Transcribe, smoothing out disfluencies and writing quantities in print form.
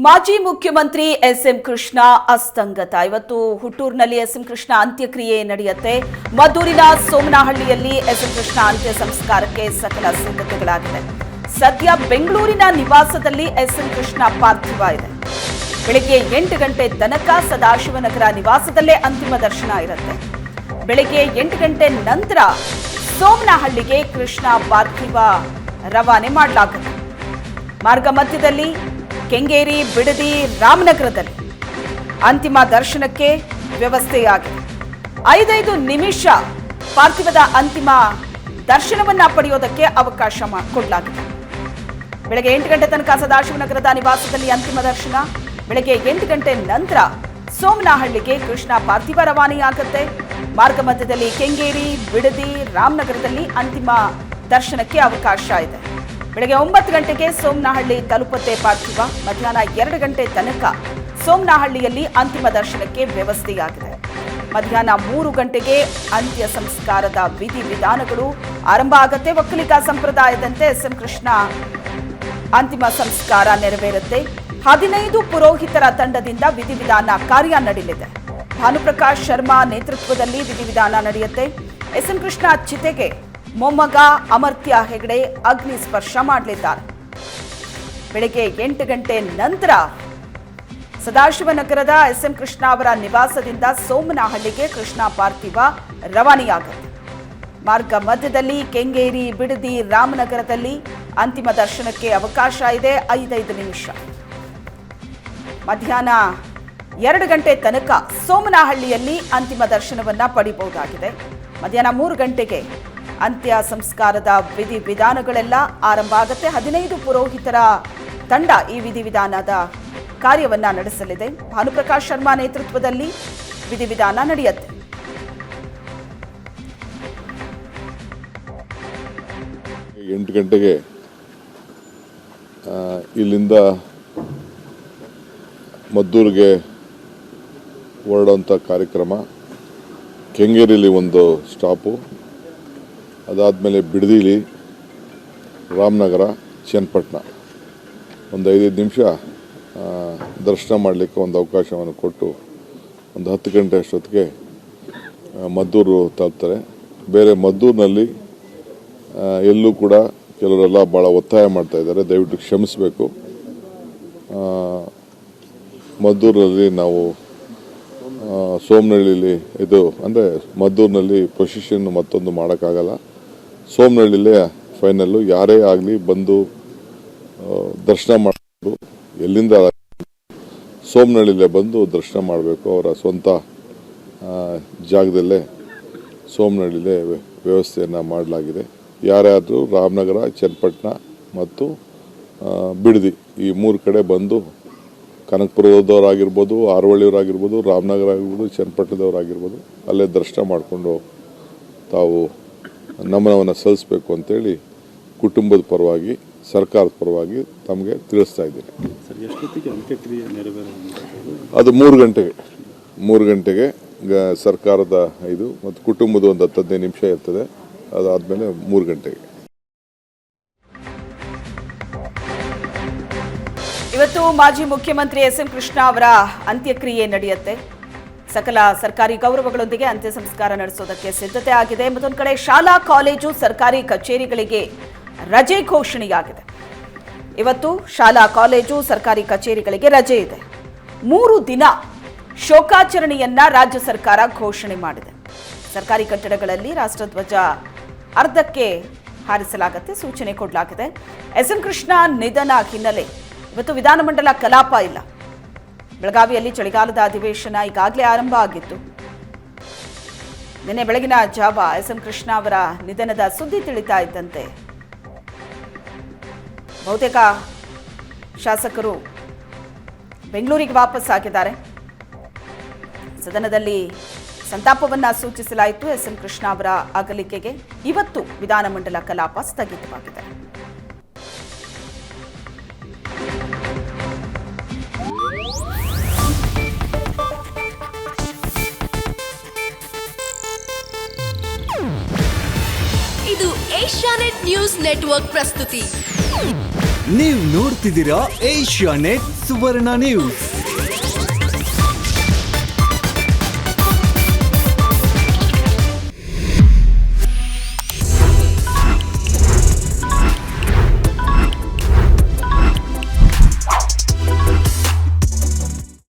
ಮಾಜಿ ಮುಖ್ಯಮಂತ್ರಿ ಎಸ್.ಎಂ. ಕೃಷ್ಣ ಅಸ್ತಂಗತ. ಇವತ್ತು ಹುಟ್ಟೂರಿನಲ್ಲಿ ಎಸ್.ಎಂ. ಕೃಷ್ಣ ಅಂತ್ಯಕ್ರಿಯೆ ನಡೆಯುತ್ತೆ. ಮದ್ದೂರಿನ ಸೋಮನಹಳ್ಳಿಯಲ್ಲಿ ಎಸ್.ಎಂ. ಕೃಷ್ಣ ಅಂತ್ಯ ಸಂಸ್ಕಾರಕ್ಕೆ ಸಕಲ ಸಿದ್ಧತೆಗಳಾಗಿದೆ. ಸದ್ಯ ಬೆಂಗಳೂರಿನ ನಿವಾಸದಲ್ಲಿ ಎಸ್.ಎಂ. ಕೃಷ್ಣ ಪಾರ್ಥಿವ ಇದೆ. ಬೆಳಗ್ಗೆ 8 ಗಂಟೆ ತನಕ ಸದಾಶಿವನಗರ ನಿವಾಸದಲ್ಲೇ ಅಂತಿಮ ದರ್ಶನ ಇರುತ್ತೆ. ಬೆಳಗ್ಗೆ 8 ಗಂಟೆ ನಂತರ ಸೋಮನಹಳ್ಳಿಗೆ ಕೃಷ್ಣ ಪಾರ್ಥಿವ ರವಾನೆ ಮಾಡಲಾಗುತ್ತೆ. ಮಾರ್ಗ ಮಧ್ಯದಲ್ಲಿ ಕೆಂಗೇರಿ, ಬಿಡದಿ, ರಾಮನಗರದಲ್ಲಿ ಅಂತಿಮ ದರ್ಶನಕ್ಕೆ ವ್ಯವಸ್ಥೆಯಾಗಿದೆ. 5 ನಿಮಿಷ ಪಾರ್ಥಿವದ ಅಂತಿಮ ದರ್ಶನವನ್ನ ಪಡೆಯೋದಕ್ಕೆ ಅವಕಾಶ ಕೊಡಲಾಗಿದೆ. ಬೆಳಗ್ಗೆ 8 ಗಂಟೆ ತನಕ ಸದಾಶಿವನಗರದ ನಿವಾಸದಲ್ಲಿ ಅಂತಿಮ ದರ್ಶನ. ಬೆಳಗ್ಗೆ 8 ಗಂಟೆ ನಂತರ ಸೋಮನಹಳ್ಳಿಗೆ ಕೃಷ್ಣ ಪಾರ್ಥಿವ ರವಾನೆಯಾಗುತ್ತೆ. ಮಾರ್ಗ ಮಧ್ಯದಲ್ಲಿ ಕೆಂಗೇರಿ, ಬಿಡದಿ, ರಾಮನಗರದಲ್ಲಿ ಅಂತಿಮ ದರ್ಶನಕ್ಕೆ ಅವಕಾಶ ಇದೆ. ಬೆಳಗ್ಗೆ 9 ಗಂಟೆಗೆ ಸೋಮನಹಳ್ಳಿ ತಲುಪುತ್ತೆ ಪಾರ್ಥಿವ. ಮಧ್ಯಾಹ್ನ 2 ಗಂಟೆ ತನಕ ಸೋಮನಹಳ್ಳಿಯಲ್ಲಿ ಅಂತಿಮ ದರ್ಶನಕ್ಕೆ ವ್ಯವಸ್ಥೆಯಾಗಿದೆ. ಮಧ್ಯಾಹ್ನ 3 ಗಂಟೆಗೆ ಅಂತ್ಯ ಸಂಸ್ಕಾರದ ವಿಧಿವಿಧಾನಗಳು ಆರಂಭ ಆಗುತ್ತೆ. ಒಕ್ಕಲಿಗ ಸಂಪ್ರದಾಯದಂತೆ ಎಸ್.ಎಂ. ಕೃಷ್ಣ ಅಂತಿಮ ಸಂಸ್ಕಾರ ನೆರವೇರುತ್ತೆ. 15 ಪುರೋಹಿತರ ತಂಡದಿಂದ ವಿಧಿವಿಧಾನ ಕಾರ್ಯ ನಡೆಯಲಿದೆ. ಭಾನುಪ್ರಕಾಶ್ ಶರ್ಮಾ ನೇತೃತ್ವದಲ್ಲಿ ವಿಧಿವಿಧಾನ ನಡೆಯುತ್ತೆ. ಎಸ್.ಎಂ. ಕೃಷ್ಣ ಚಿತೆಗೆ ಮೊಮ್ಮಗ ಅಮರ್ತ್ಯ ಹೆಗಡೆ ಅಗ್ನಿ ಸ್ಪರ್ಶ ಮಾಡಲಿದ್ದಾರೆ. ಬೆಳಗ್ಗೆ 8 ಗಂಟೆ ನಂತರ ಸದಾಶಿವನಗರದ ಎಸ್.ಎಂ. ಕೃಷ್ಣ ಅವರ ನಿವಾಸದಿಂದ ಸೋಮನಹಳ್ಳಿಗೆ ಕೃಷ್ಣ ಪಾರ್ಥಿವ ರವಾನೆಯಾಗುತ್ತೆ. ಮಾರ್ಗ ಮಧ್ಯದಲ್ಲಿ ಕೆಂಗೇರಿ, ಬಿಡದಿ, ರಾಮನಗರದಲ್ಲಿ ಅಂತಿಮ ದರ್ಶನಕ್ಕೆ ಅವಕಾಶ ಇದೆ. 5 ನಿಮಿಷ. ಮಧ್ಯಾಹ್ನ 2 ಗಂಟೆ ತನಕ ಸೋಮನಹಳ್ಳಿಯಲ್ಲಿ ಅಂತಿಮ ದರ್ಶನವನ್ನ ಪಡೆಯಬಹುದಾಗಿದೆ. ಮಧ್ಯಾಹ್ನ 3 ಗಂಟೆಗೆ ಅಂತ್ಯ ಸಂಸ್ಕಾರದ ವಿಧಿವಿಧಾನಗಳೆಲ್ಲ ಆರಂಭ ಆಗುತ್ತೆ. 15 ಪುರೋಹಿತರ ತಂಡ ಈ ವಿಧಿವಿಧಾನದ ಕಾರ್ಯವನ್ನ ನಡೆಸಲಿದೆ. ಭಾನುಪ್ರಕಾಶ್ ಶರ್ಮಾ ನೇತೃತ್ವದಲ್ಲಿ ವಿಧಿವಿಧಾನ ನಡೆಯುತ್ತೆ. ಎಂಟು ಗಂಟೆಗೆ ಇಲ್ಲಿಂದ ಮದ್ದೂರಿಗೆ ಹೊರಡುವಂಥ ಕಾರ್ಯಕ್ರಮ. ಕೆಂಗೇರಿಯಲ್ಲಿ ಒಂದು ಸ್ಟಾಪು, ಅದಾದಮೇಲೆ ಬಿಡದಿಲಿ, ರಾಮನಗರ, ಚನ್ನಪಟ್ಟಣ ಒಂದು 5 ನಿಮಿಷ ದರ್ಶನ ಮಾಡಲಿಕ್ಕೆ ಒಂದು ಅವಕಾಶವನ್ನು ಕೊಟ್ಟು ಒಂದು 10 ಗಂಟೆ ಅಷ್ಟೊತ್ತಿಗೆ ಮದ್ದೂರು ತಲುಪ್ತಾರೆ. ಬೇರೆ ಮದ್ದೂರಿನಲ್ಲಿ ಎಲ್ಲೂ ಕೂಡ ಕೆಲವರೆಲ್ಲ ಭಾಳ ಒತ್ತಾಯ ಮಾಡ್ತಾ ಇದ್ದಾರೆ, ದಯವಿಟ್ಟು ಕ್ಷಮಿಸಬೇಕು. ಮದ್ದೂರಿನಲ್ಲಿ ನಾವು ಸೋಮನಹಳ್ಳಿಲಿ ಇದು ಅಂದರೆ ಮದ್ದೂರಿನಲ್ಲಿ ಪ್ರೊಸೆಷನ್ ಮತ್ತೊಂದು ಮಾಡೋಕ್ಕಾಗಲ್ಲ. ಸೋಮನಹಳ್ಳಿಲೇ ಫೈನಲ್ಲು. ಯಾರೇ ಆಗಲಿ ಬಂದು ದರ್ಶನ ಮಾಡಬೇಕು. ಎಲ್ಲಿಂದ ಸೋಮನಹಳ್ಳಿಲೇ ಬಂದು ದರ್ಶನ ಮಾಡಬೇಕು. ಅವರ ಸ್ವಂತ ಜಾಗದಲ್ಲೇ ಸೋಮನಹಳ್ಳಿಲೇ ವ್ಯವಸ್ಥೆಯನ್ನು ಮಾಡಲಾಗಿದೆ. ಯಾರ್ಯಾದರೂ ರಾಮನಗರ, ಚನ್ನಪಟ್ಟಣ ಮತ್ತು ಬಿಡದಿ ಈ 3 ಕಡೆ ಬಂದು ಕನಕಪುರದವರಾಗಿರ್ಬೋದು, ಆರವಳ್ಳಿಯವರಾಗಿರ್ಬೋದು, ರಾಮನಗರ ಆಗಿರ್ಬೋದು, ಚನ್ನಪಟ್ಟಣದವರಾಗಿರ್ಬೋದು ಅಲ್ಲೇ ದರ್ಶನ ಮಾಡಿಕೊಂಡು ತಾವು ನಮನವನ್ನು ಸಲ್ಲಿಸಬೇಕು ಅಂತೇಳಿ ಕುಟುಂಬದ ಪರವಾಗಿ, ಸರ್ಕಾರದ ಪರವಾಗಿ ತಮಗೆ ತಿಳಿಸ್ತಾ ಇದ್ದೀನಿ. ಅದು 3 ಗಂಟೆಗೆ ಸರ್ಕಾರದ ಇದು ಮತ್ತು ಕುಟುಂಬದ ಒಂದು 10-15 ನಿಮಿಷ ಇರ್ತದೆ. ಅದಾದಮೇಲೆ 3 ಗಂಟೆಗೆ. ಇವತ್ತು ಮಾಜಿ ಮುಖ್ಯಮಂತ್ರಿ ಎಸ್.ಎಂ. ಕೃಷ್ಣ ಅವರ ಅಂತ್ಯಕ್ರಿಯೆ ನಡೆಯುತ್ತೆ. ಸಕಲ ಸರ್ಕಾರಿ ಗೌರವಗಳೊಂದಿಗೆ ಅಂತ್ಯ ಸಂಸ್ಕಾರ ನಡೆಸೋದಕ್ಕೆ ಸಿದ್ಧತೆ ಆಗಿದೆ. ಮತ್ತೊಂದು ಕಡೆ ಶಾಲಾ, ಕಾಲೇಜು, ಸರ್ಕಾರಿ ಕಚೇರಿಗಳಿಗೆ ರಜೆ ಘೋಷಣೆಯಾಗಿದೆ. ಇವತ್ತು ಶಾಲಾ, ಕಾಲೇಜು, ಸರ್ಕಾರಿ ಕಚೇರಿಗಳಿಗೆ ರಜೆ ಇದೆ. 3 ದಿನ ಶೋಕಾಚರಣೆಯನ್ನ ರಾಜ್ಯ ಸರ್ಕಾರ ಘೋಷಣೆ ಮಾಡಿದೆ. ಸರ್ಕಾರಿ ಕಟ್ಟಡಗಳಲ್ಲಿ ರಾಷ್ಟ್ರಧ್ವಜ ಅರ್ಧಕ್ಕೆ ಹಾರಿಸಲಾಗುತ್ತೆ, ಸೂಚನೆ ಕೊಡಲಾಗಿದೆ. ಎಸ್.ಎಂ. ಕೃಷ್ಣ ನಿಧನ ಹಿನ್ನೆಲೆ ಇವತ್ತು ವಿಧಾನಮಂಡಲ ಕಲಾಪ ಇಲ್ಲ. ಬೆಳಗಾವಿಯಲ್ಲಿ ಚಳಿಗಾಲದ ಅಧಿವೇಶನ ಈಗಾಗಲೇ ಆರಂಭ ಆಗಿತ್ತು. ನಿನ್ನೆ ಬೆಳಗಿನ ಜಾವ ಎಸ್.ಎಂ. ಕೃಷ್ಣ ಅವರ ನಿಧನದ ಸುದ್ದಿ ತಿಳಿತಾ ಇದ್ದಂತೆ ಬಹುತೇಕ ಶಾಸಕರು ಬೆಂಗಳೂರಿಗೆ ವಾಪಸ್ ಆಗಿದ್ದಾರೆ. ಸದನದಲ್ಲಿ ಸಂತಾಪವನ್ನ ಸೂಚಿಸಲಾಯಿತು. ಎಸ್.ಎಂ. ಕೃಷ್ಣ ಅವರ ಅಗಲಿಕೆಗೆ ಇವತ್ತು ವಿಧಾನಮಂಡಲ ಕಲಾಪ ಸ್ಥಗಿತವಾಗಿದೆ. ಇದು ಏಷ್ಯಾನೆಟ್ ನ್ಯೂಸ್ ನೆಟ್ವರ್ಕ್ ಪ್ರಸ್ತುತಿ. ನೀವು ನೋಡ್ತಿದ್ದೀರಾ ಏಷ್ಯಾ ನೆಟ್ ಸುವರ್ಣ ನ್ಯೂಸ್.